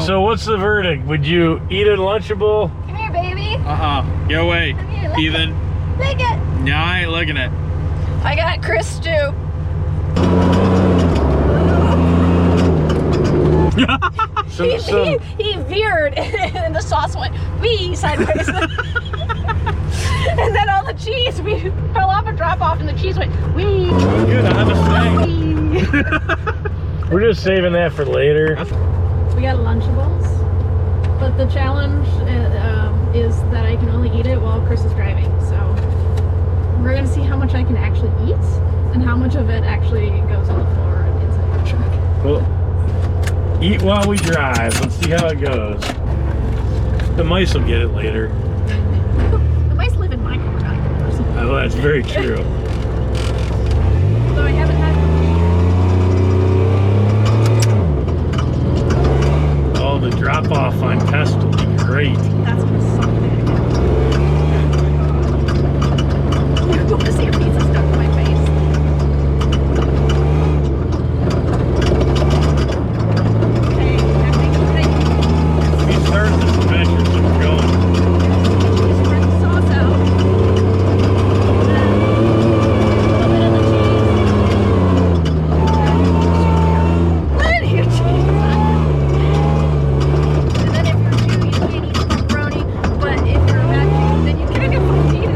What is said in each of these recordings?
So. So what's the verdict? Would you eat a Lunchable? Come here, baby. Get away, Come here, lick heathen. it. Lick it. No, I ain't licking it. I got Chris stew. He veered and the sauce went wee sideways. And then all the cheese, we fell off a drop off and the cheese went wee. Good, I have a snack. Wee. We're just saving that for later. We got Lunchables, but the challenge is that I can only eat it while Chris is driving. So we're gonna see how much I can actually eat and how much of it actually goes on the floor and inside the truck. Well, eat while we drive. Let's see how it goes. The mice will get it later. The mice live in my car, not yours. Oh, that's very true. Although I haven't had. Oh, the drop off on test will be great. That's gonna suck. I want to see a pizza stuck to my face. Okay, We started this adventure, so we're going. spread the sauce out. And then a little bit of the cheese. Plenty of cheese. And then if you're Jew, you can't eat pepperoni. But if you're a bad Jew, then you can eat it.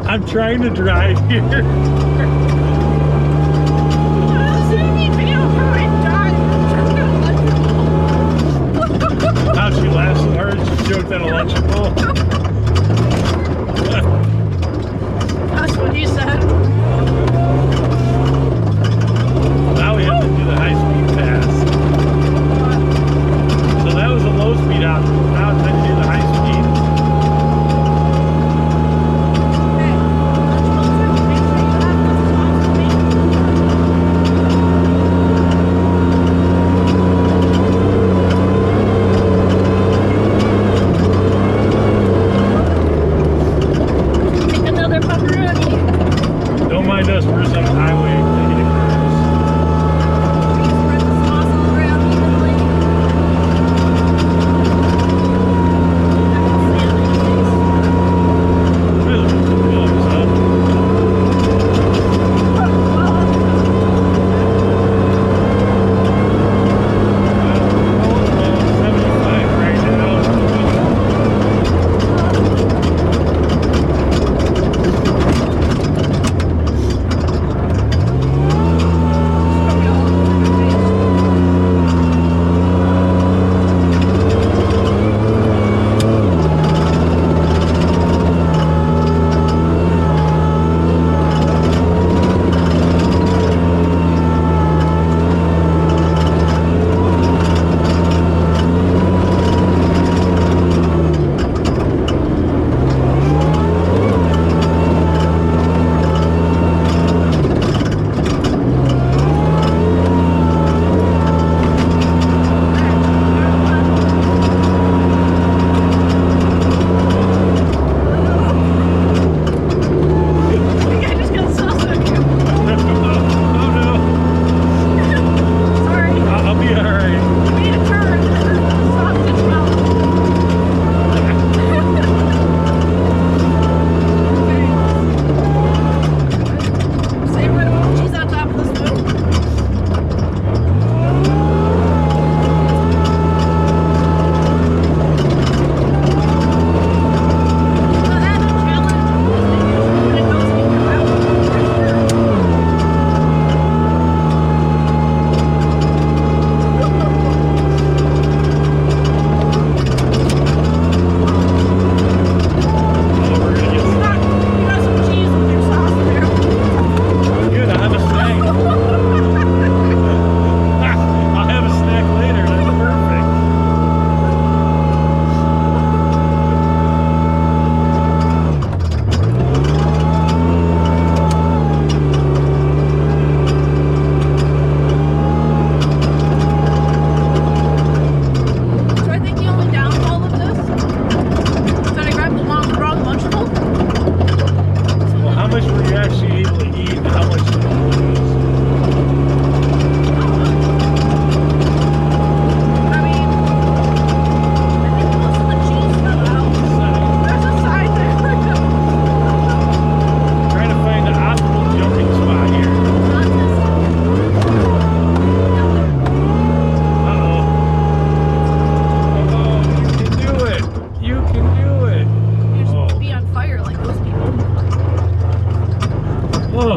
I'm trying to drive here. How she laughs so hard she choked on a Lunchable. That's what he said. Now we have to do the high-speed pass. So that was a low-speed option. Now it's time to do the high-speed.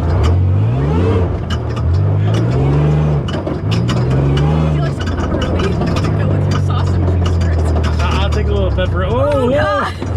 go. Would you like some pepperoni to go with your sauce and cheese grits? I'll take a little pepper. Oh, Oh, whoa. God.